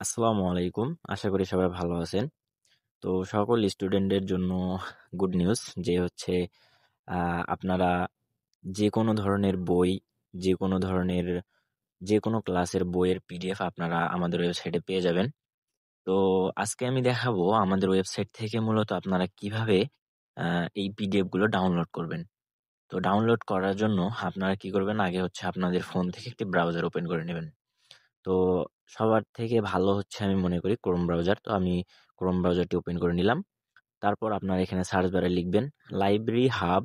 আসসালামু আলাইকুম। আশা করি সবাই ভালো আছেন। তো সকল স্টুডেন্টদের জন্য গুড নিউজ যে হচ্ছে আপনারা যেকোনো ধরনের বই, যেকোনো ধরনের যেকোনো ক্লাসের বইয়ের পিডিএফ আপনারা আমাদের ওয়েবসাইটে পেয়ে যাবেন। তো আজকে আমি দেখাবো আমাদের ওয়েবসাইট থেকে মূলত আপনারা কিভাবে এই পিডিএফ গুলো ডাউনলোড করবেন। তো ডাউনলোড করার জন্য আপনারা কি করবেন, আগে হচ্ছে আপনাদের ফোন থেকে একটি ব্রাউজার ওপেন করে নেবেন। তো সবার থেকে ভালো হচ্ছে আমি মনে করি ক্রোম ব্রাউজার। তো আমি ক্রোম ব্রাউজারটি ওপেন করে নিলাম। তারপর আপনারা এখানে সার্চ বারে লিখবেন লাইব্রেরি হাব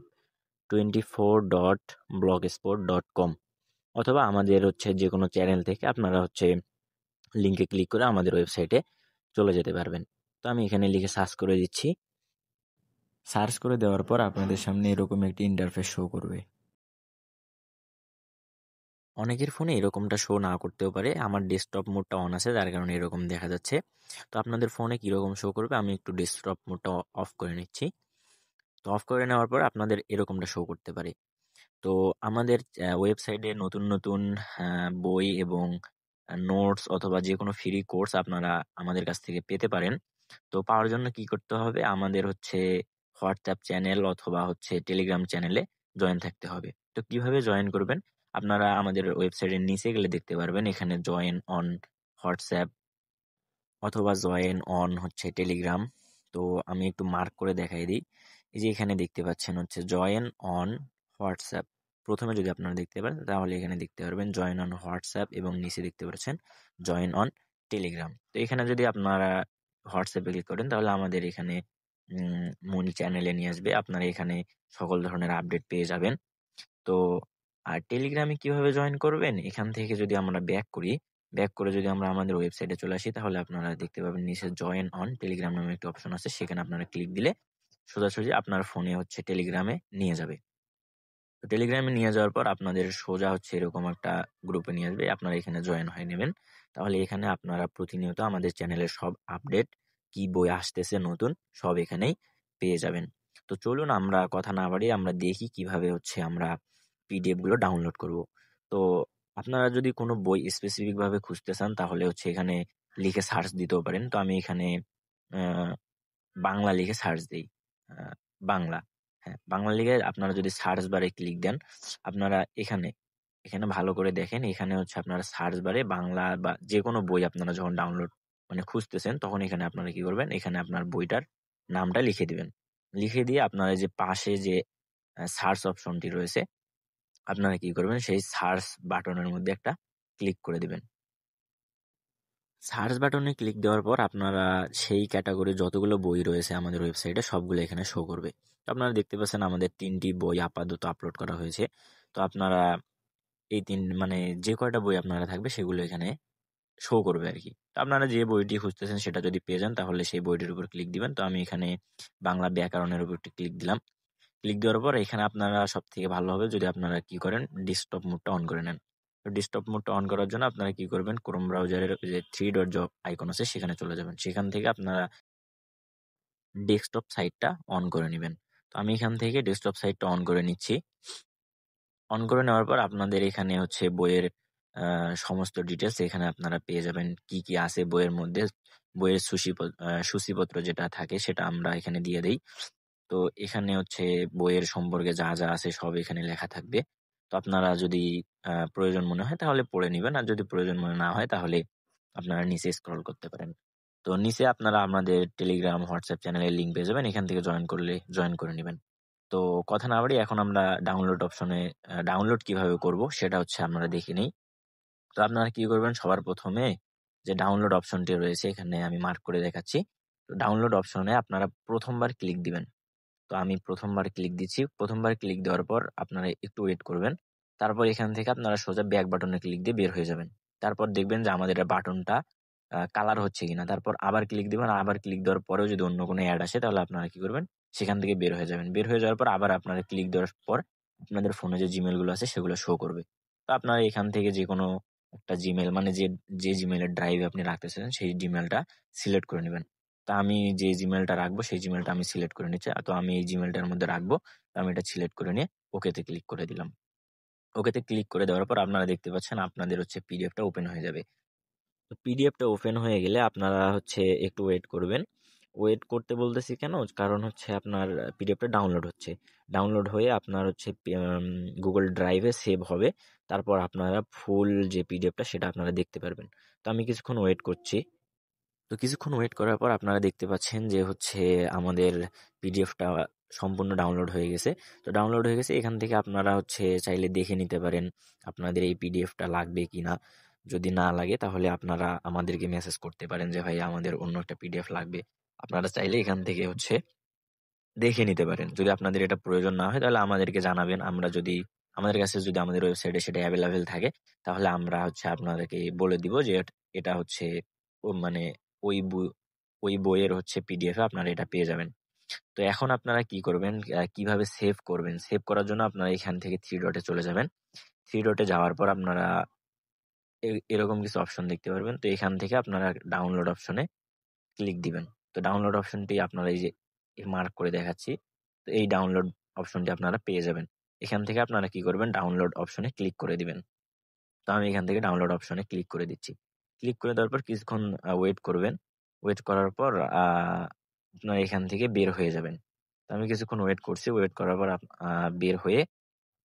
24.blogspot.com, অথবা আমাদের হচ্ছে যে কোনো চ্যানেল থেকে আপনারা হচ্ছে লিঙ্কে ক্লিক করে আমাদের ওয়েবসাইটে চলে যেতে পারবেন। তো আমি এখানে লিখে সার্চ করে দিচ্ছি। সার্চ করে দেওয়ার পর আপনাদের সামনে এরকম একটি ইন্টারফেস শো করবে। অনেকের ফোনে এরকমটা শো না করতেও পারে। আমার ডেস্কটপ মোডটা অন আছে, যার কারণে এরকম দেখা যাচ্ছে। তো আপনাদের ফোনে কীরকম শো করবে, আমি একটু ডেস্কটপ মোডটা অফ করে নিচ্ছি। তো অফ করে নেওয়ার পর আপনাদের এরকমটা শো করতে পারে। তো আমাদের ওয়েবসাইটে নতুন নতুন বই এবং নোটস অথবা যে কোনো ফ্রি কোর্স আপনারা আমাদের কাছ থেকে পেতে পারেন। তো পাওয়ার জন্য কি করতে হবে, আমাদের হচ্ছে হোয়াটসঅ্যাপ চ্যানেল অথবা হচ্ছে টেলিগ্রাম চ্যানেলে জয়েন থাকতে হবে। তো কিভাবে জয়েন করবেন, আপনারা আমাদের ওয়েবসাইটের নিচে গেলে দেখতে পারবেন এখানে জয়েন অন হোয়াটসঅ্যাপ অথবা জয়েন অন হচ্ছে টেলিগ্রাম। তো আমি একটু মার্ক করে দেখাই দিই। এই যে এখানে দেখতে পাচ্ছেন হচ্ছে জয়েন অন হোয়াটসঅ্যাপ। প্রথমে যদি আপনারা দেখতে পারেন তাহলে এখানে দেখতে পারবেন জয়েন অন হোয়াটসঅ্যাপ এবং নিচে দেখতে পাচ্ছেন জয়েন অন টেলিগ্রাম। তো এখানে যদি আপনারা হোয়াটসঅ্যাপে ক্লিক করেন তাহলে আমাদের এখানে মূল চ্যানেলে নিয়ে আসবে। আপনারা এখানে সকল ধরনের আপডেট পেয়ে যাবেন। তো আর টেলিগ্রামে কিভাবে জয়েন করবেন, এখান থেকে যদি আমরা ব্যাক করি, ব্যাক করে যদি আমরা আমাদের ওয়েবসাইটে চলে আসি তাহলে আপনারা দেখতে পাবেন নিচে জয়েন অন টেলিগ্রাম নামে একটা অপশন আছে, সেখানে আপনারা ক্লিক দিলে সোজাসুজি আপনার ফোনে হচ্ছে টেলিগ্রামে নিয়ে যাবে। তো টেলিগ্রামে নিয়ে যাওয়ার পর আপনাদের সোজা হচ্ছে এরকম একটা গ্রুপে নিয়ে আসবে, আপনারা এখানে জয়েন হয়ে নেবেন। তাহলে এখানে আপনারা প্রতিনিয়ত আমাদের চ্যানেলের সব আপডেট, কি বই আসতেছে নতুন, সব এখানেই পেয়ে যাবেন। তো চলুন আমরা কথা না বাড়িয়ে আমরা দেখি কিভাবে হচ্ছে আমরা পিডিএফ গুলো ডাউনলোড করব। তো আপনারা যদি কোনো বই স্পেসিফিক ভাবে খুঁজতে চান তাহলে হচ্ছে এখানে লিখে সার্চ দিতেও পারেন। তো আমি এখানে আহ, বাংলা লিখে সার্চ দিই। আহ, বাংলা, হ্যাঁ বাংলা লিখে আপনারা যদি সার্চ বারে ক্লিক দেন, আপনারা এখানে এখানে ভালো করে দেখেন, এখানে হচ্ছে আপনারা সার্চ বারে বাংলা বা যে কোনো বই আপনারা যখন ডাউনলোড মানে খুঁজতেছেন তখন এখানে আপনারা কি করবেন, এখানে আপনার বইটার নামটা লিখে দিবেন। লিখে দিয়ে আপনারা যে পাশে যে সার্চ অপশনটি রয়েছে, আপনারা কি করবেন সেই সার্চ বাটনের মধ্যে একটা ক্লিক করে দিবেন। সার্চ বাটনে ক্লিক দেওয়ার পর আপনারা সেই ক্যাটাগরি যতগুলো বই রয়েছে আমাদের ওয়েবসাইটে সবগুলো এখানে শো করবে। তো আপনারা দেখতে পাচ্ছেন আমাদের 3টি বই আপাতত আপলোড করা হয়েছে। তো আপনারা এই মানে যে কয়টা বই আপনারা থাকবে সেগুলো এখানে শো করবে আর কি। তো আপনারা যে বইটি খুঁজতেছেন সেটা যদি পেয়ে যান তাহলে সেই বইটির উপর ক্লিক দিবেন। তো আমি এখানে বাংলা ব্যাকরণের উপর একটি ক্লিক দিলাম। ক্লিক দেওয়ার পর এখানে আপনারা সব থেকে ভালো হবে যদি আপনারা কি করেন, ডেস্কটপ মোডটা অন করে নেন। তো ডেস্কটপ মোডটা অন করার জন্য আপনারা কি করবেন, ক্রোম ব্রাউজারের যে থ্রি ডট জব আইকন আছে সেখানে চলে যাবেন। সেখান থেকে আপনারা ডেস্কটপ সাইটটা অন করে নেবেন। তো আমি এখান থেকে ডেস্কটপ সাইটটা অন করে নিচ্ছি। অন করে নেওয়ার পর আপনাদের এখানে হচ্ছে বইয়ের সমস্ত ডিটেলস এখানে আপনারা পেয়ে যাবেন, কি কি আছে বইয়ের মধ্যে। বইয়ের সূচিপত্র যেটা থাকে সেটা আমরা এখানে দিয়ে দেই। তো এখানে হচ্ছে বইয়ের সম্পর্কে যা যা আছে সব এখানে লেখা থাকবে। তো আপনারা যদি প্রয়োজন মনে হয় তাহলে পড়ে নেবেন, আর যদি প্রয়োজন মনে না হয় তাহলে আপনারা নিচে স্ক্রল করতে পারেন। তো নিচে আপনারা আমাদের টেলিগ্রাম হোয়াটসঅ্যাপ চ্যানেলের লিঙ্ক পেয়ে যাবেন, এখান থেকে জয়েন করলে জয়েন করে নেবেন। তো কথা না বাড়ি এখন আমরা ডাউনলোড অপশনে ডাউনলোড কিভাবে করব সেটা হচ্ছে আমরা দেখে নিই। তো আপনারা কি করবেন, সবার প্রথমে যে ডাউনলোড অপশনটি রয়েছে এখানে আমি মার্ক করে দেখাচ্ছি। তো ডাউনলোড অপশনে আপনারা প্রথমবার ক্লিক দিবেন। তো আমি প্রথমবার ক্লিক দিচ্ছি। প্রথমবার ক্লিক দেওয়ার পর আপনারা একটু ওয়েট করবেন। তারপর এখান থেকে আপনারা সোজা ব্যাক বাটনে ক্লিক দিয়ে বের হয়ে যাবেন। তারপর দেখবেন যে আমাদের বাটনটা কালার হচ্ছে কিনা। তারপর আবার ক্লিক দিবেন। আবার ক্লিক দেওয়ার পরেও যদি অন্য কোনো অ্যাড আসে তাহলে আপনারা কি করবেন, সেখান থেকে বের হয়ে যাবেন। বের হয়ে যাওয়ার পর আবার আপনারা ক্লিক দেওয়ার পর আপনাদের ফোনে যে জিমেল গুলো আছে সেগুলো শো করবে। তো আপনারা এখান থেকে যে কোনো একটা জিমেল মানে যে যে জিমেলের ড্রাইভে আপনি রাখতেছেন সেই জিমেলটা সিলেক্ট করে নেবেন। তা আমি যে জিমেলটা রাখবো সেই জিমেলটা আমি সিলেক্ট করে নিচ্ছি। তো আমি এই জিমেলটার মধ্যে রাখবো। তো আমি এটা সিলেক্ট করে নিয়ে ওকেতে ক্লিক করে দিলাম। ওকেতে ক্লিক করে দেওয়ার পর আপনারা দেখতে পাচ্ছেন আপনাদের হচ্ছে পিডিএফটা ওপেন হয়ে যাবে। তো পিডিএফটা ওপেন হয়ে গেলে আপনারা হচ্ছে একটু ওয়েট করবেন। ওয়েট করতে বলতেছি কেন? কারণ হচ্ছে আপনার পিডিএফটা ডাউনলোড হচ্ছে। ডাউনলোড হয়ে আপনার হচ্ছে গুগল ড্রাইভে সেভ হবে। তারপর আপনারা ফুল যে পিডিএফটা সেটা আপনারা দেখতে পারবেন। তো আমি কিছুক্ষণ ওয়েট করছি। তো কিছুক্ষণ ওয়েট করার পর আপনারা দেখতে পাচ্ছেন যে হচ্ছে আমাদের পিডিএফটা সম্পূর্ণ ডাউনলোড হয়ে গেছে। তো ডাউনলোড হয়ে গেছে, এখান থেকে আপনারা হচ্ছে চাইলে দেখে নিতে পারেন আপনাদের এই পিডিএফটা লাগবে কি না। যদি না লাগে তাহলে আপনারা আমাদেরকে মেসেজ করতে পারেন যে ভাই আমাদের অন্য একটা পিডিএফ লাগবে। আপনারা চাইলে এখান থেকে হচ্ছে দেখে নিতে পারেন। যদি আপনাদের এটা প্রয়োজন না হয় তাহলে আমাদেরকে জানাবেন। আমরা যদি আমাদের কাছে যদি আমাদের ওয়েবসাইটে সেটা এভেইলেবল থাকে তাহলে আমরা হচ্ছে আপনাদেরকে বলে দিব যে এটা হচ্ছে মানে ওই ওই বইয়ের হচ্ছে পিডিএফ এ আপনারা এটা পেয়ে যাবেন। তো এখন আপনারা কি করবেন, কিভাবে সেভ করবেন? সেভ করার জন্য আপনারা এখান থেকে 3 ডটে চলে যাবেন। 3 ডটে যাওয়ার পর আপনারা এরকম কিছু অপশন দেখতে পারবেন। তো এখান থেকে আপনারা ডাউনলোড অপশনে ক্লিক দিবেন। তো ডাউনলোড অপশনটি আপনারা এই যে মার্ক করে দেখাচ্ছি। তো এই ডাউনলোড অপশনটি আপনারা পেয়ে যাবেন। এখান থেকে আপনারা কি করবেন, ডাউনলোড অপশনে ক্লিক করে দিবেন। তো আমি এখান থেকে ডাউনলোড অপশনে ক্লিক করে দিচ্ছি। ক্লিক করে দেওয়ার পর কিছুক্ষণ ওয়েট করবেন। ওয়েট করার পর আপনারা এখান থেকে বের হয়ে যাবেন। তো আমি কিছুক্ষণ ওয়েট করছি। ওয়েট করার পর বের হয়ে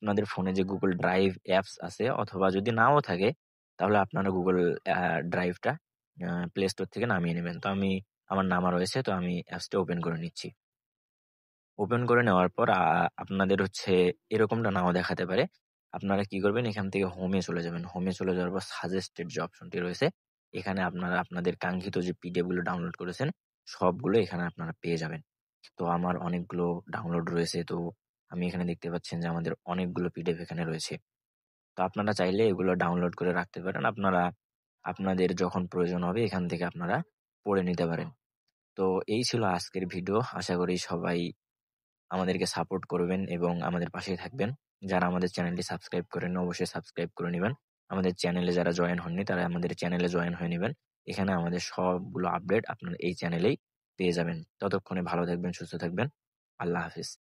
আপনাদের ফোনে যে গুগল ড্রাইভ অ্যাপস আছে, অথবা যদি নাও থাকে তাহলে আপনারা গুগল ড্রাইভটা প্লে স্টোর থেকে নামিয়ে নেবেন। তো আমার নামা রয়েছে, তো আমি অ্যাপসটা ওপেন করে নিচ্ছি। ওপেন করে নেওয়ার পর আপনাদের হচ্ছে এরকমটা নাও দেখাতে পারে। আপনারা কি করবেন, এখান থেকে হোমে চলে যাবেন। হোমে চলে যাওয়ার পর সাজেস্টেড যে অপশনটি রয়েছে, এখানে আপনারা আপনাদের কাঙ্ক্ষিত যে পিডিএফ গুলো ডাউনলোড করেছেন সবগুলো এখানে আপনারা পেয়ে যাবেন। তো আমার অনেকগুলো ডাউনলোড রয়েছে। তো আমি এখানে দেখতে পাচ্ছেন যে আমাদের অনেকগুলো পিডিএফ এখানে রয়েছে। তো আপনারা চাইলে এগুলো ডাউনলোড করে রাখতে পারেন। আপনারা আপনাদের যখন প্রয়োজন হবে এখান থেকে আপনারা পড়ে নিতে পারেন। তো এই ছিল আজকের ভিডিও। আশা করি সবাই আমাদেরকে সাপোর্ট করবেন এবং আমাদের পাশেই থাকবেন। যারা আমাদের চ্যানেলটি সাবস্ক্রাইব করেন অবশ্যই সাবস্ক্রাইব করে নিবেন। আমাদের চ্যানেলে যারা জয়েন হননি তারা আমাদের চ্যানেলে জয়েন হয়ে নিবেন। এখানে আমাদের সবগুলো আপডেট আপনারা এই চ্যানেলেই পেয়ে যাবেন। ততক্ষণে ভালো থাকবেন, সুস্থ থাকবেন। আল্লাহ হাফিজ।